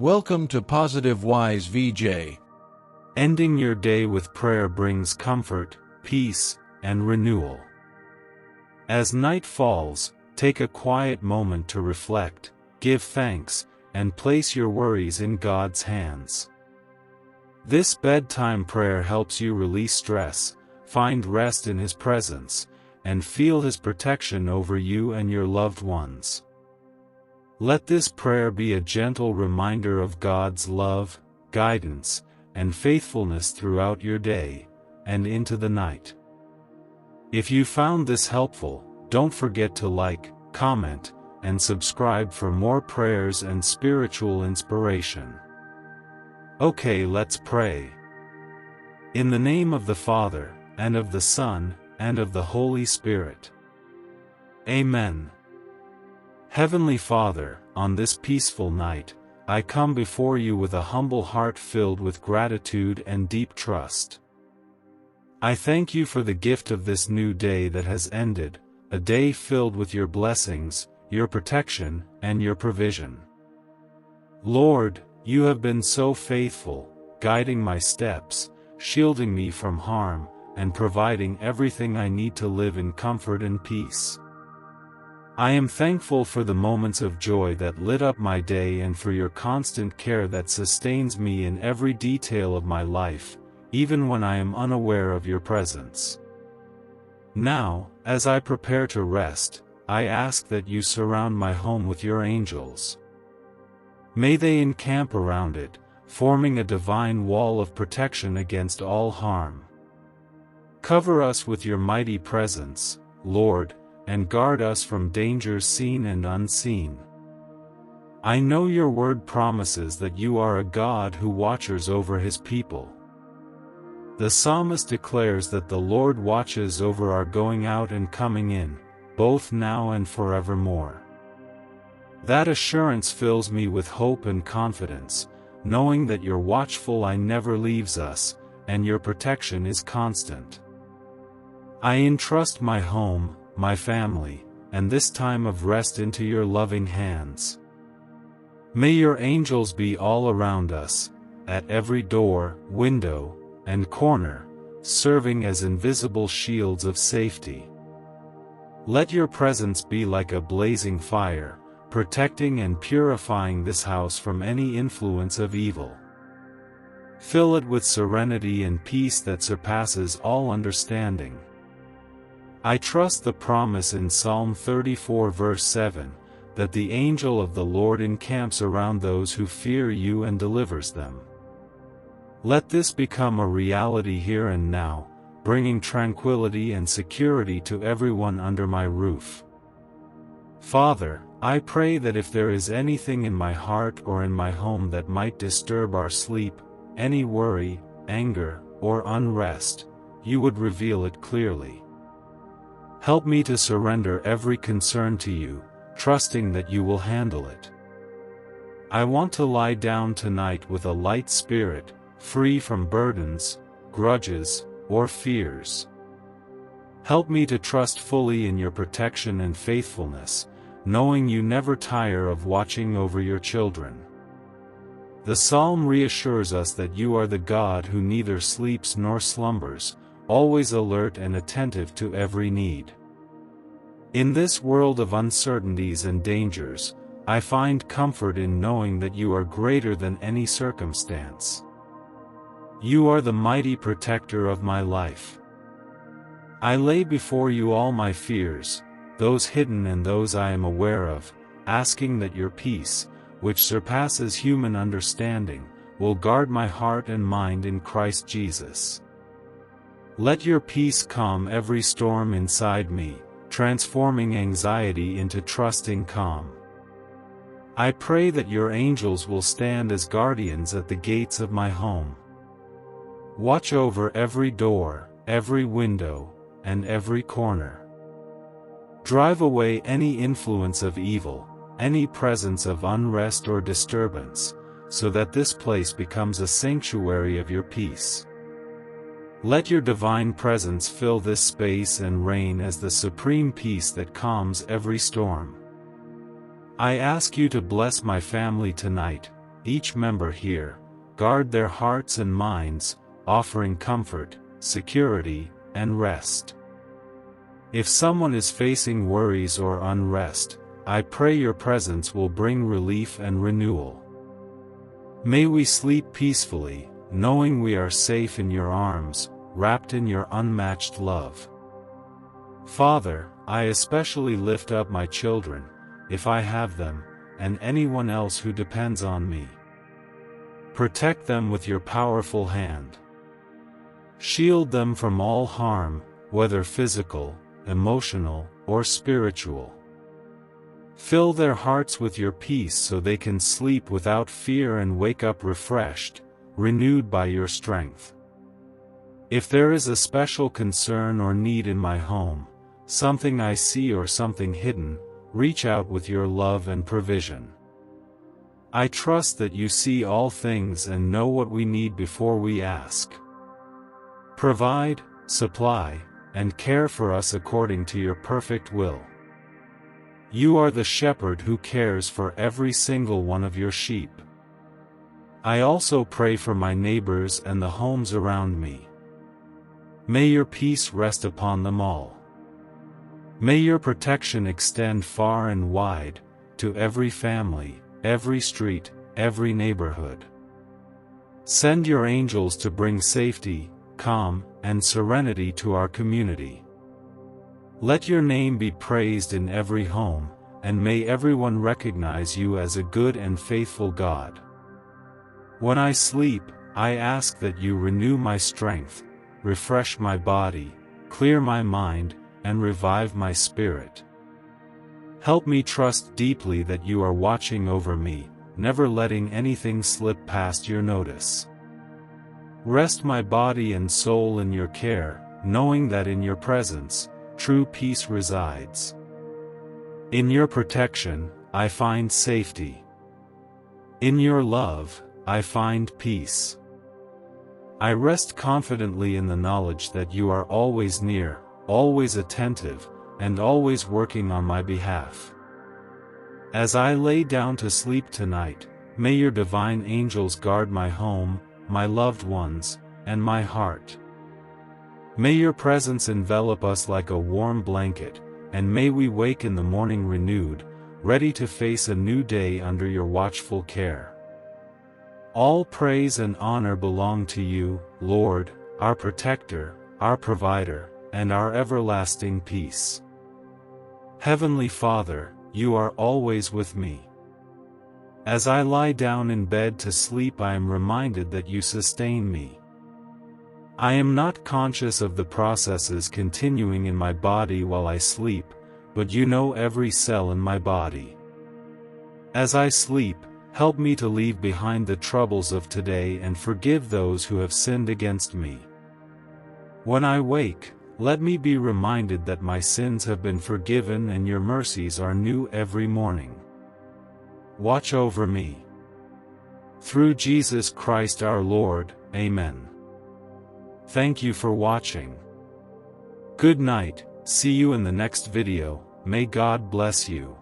Welcome to Positive Wise VJ. Ending your day with prayer brings comfort, peace, and renewal. As night falls, take a quiet moment to reflect, give thanks, and place your worries in God's hands. This bedtime prayer helps you release stress, find rest in His presence, and feel His protection over you and your loved ones. Let this prayer be a gentle reminder of God's love, guidance, and faithfulness throughout your day, and into the night. If you found this helpful, don't forget to like, comment, and subscribe for more prayers and spiritual inspiration. Okay, let's pray. In the name of the Father, and of the Son, and of the Holy Spirit. Amen. Heavenly Father, on this peaceful night, I come before you with a humble heart filled with gratitude and deep trust. I thank you for the gift of this new day that has ended, a day filled with your blessings, your protection, and your provision. Lord, you have been so faithful, guiding my steps, shielding me from harm, and providing everything I need to live in comfort and peace. I am thankful for the moments of joy that lit up my day and for your constant care that sustains me in every detail of my life, even when I am unaware of your presence. Now, as I prepare to rest, I ask that you surround my home with your angels. May they encamp around it, forming a divine wall of protection against all harm. Cover us with your mighty presence, Lord, and guard us from dangers seen and unseen. I know your word promises that you are a God who watches over His people. The psalmist declares that the Lord watches over our going out and coming in, both now and forevermore. That assurance fills me with hope and confidence, knowing that your watchful eye never leaves us, and your protection is constant. I entrust my home, my family, and this time of rest into your loving hands. May your angels be all around us, at every door, window, and corner, serving as invisible shields of safety. Let your presence be like a blazing fire, protecting and purifying this house from any influence of evil. Fill it with serenity and peace that surpasses all understanding. I trust the promise in Psalm 34 verse 7, that the angel of the Lord encamps around those who fear you and delivers them. Let this become a reality here and now, bringing tranquility and security to everyone under my roof. Father, I pray that if there is anything in my heart or in my home that might disturb our sleep, any worry, anger, or unrest, you would reveal it clearly. Help me to surrender every concern to you, trusting that you will handle it. I want to lie down tonight with a light spirit, free from burdens, grudges, or fears. Help me to trust fully in your protection and faithfulness, knowing you never tire of watching over your children. The psalm reassures us that you are the God who neither sleeps nor slumbers, always alert and attentive to every need. In this world of uncertainties and dangers, I find comfort in knowing that you are greater than any circumstance. You are the mighty protector of my life. I lay before you all my fears, those hidden and those I am aware of, asking that your peace, which surpasses human understanding, will guard my heart and mind in Christ Jesus. Let your peace calm every storm inside me, transforming anxiety into trusting calm. I pray that your angels will stand as guardians at the gates of my home. Watch over every door, every window, and every corner. Drive away any influence of evil, any presence of unrest or disturbance, so that this place becomes a sanctuary of your peace. Let your divine presence fill this space and reign as the supreme peace that calms every storm. I ask you to bless my family tonight, each member here, guard their hearts and minds, offering comfort, security, and rest. If someone is facing worries or unrest, I pray your presence will bring relief and renewal. May we sleep peacefully, knowing we are safe in your arms, wrapped in your unmatched love. Father, I especially lift up my children, if I have them, and anyone else who depends on me. Protect them with your powerful hand. Shield them from all harm, whether physical, emotional, or spiritual. Fill their hearts with your peace so they can sleep without fear and wake up refreshed, renewed by your strength. If there is a special concern or need in my home, something I see or something hidden, reach out with your love and provision. I trust that you see all things and know what we need before we ask. Provide, supply, and care for us according to your perfect will. You are the shepherd who cares for every single one of your sheep. I also pray for my neighbors and the homes around me. May your peace rest upon them all. May your protection extend far and wide, to every family, every street, every neighborhood. Send your angels to bring safety, calm, and serenity to our community. Let your name be praised in every home, and may everyone recognize you as a good and faithful God. When I sleep, I ask that you renew my strength, refresh my body, clear my mind, and revive my spirit. Help me trust deeply that you are watching over me, never letting anything slip past your notice. Rest my body and soul in your care, knowing that in your presence, true peace resides. In your protection, I find safety. In your love, I find peace. I rest confidently in the knowledge that you are always near, always attentive, and always working on my behalf. As I lay down to sleep tonight, may your divine angels guard my home, my loved ones, and my heart. May your presence envelop us like a warm blanket, and may we wake in the morning renewed, ready to face a new day under your watchful care. All praise and honor belong to you, Lord, our protector, our provider, and our everlasting peace. Heavenly Father, you are always with me. As I lie down in bed to sleep, I am reminded that you sustain me. I am not conscious of the processes continuing in my body while I sleep, but you know every cell in my body. As I sleep, help me to leave behind the troubles of today and forgive those who have sinned against me. When I wake, let me be reminded that my sins have been forgiven and your mercies are new every morning. Watch over me. Through Jesus Christ our Lord, Amen. Thank you for watching. Good night, see you in the next video, may God bless you.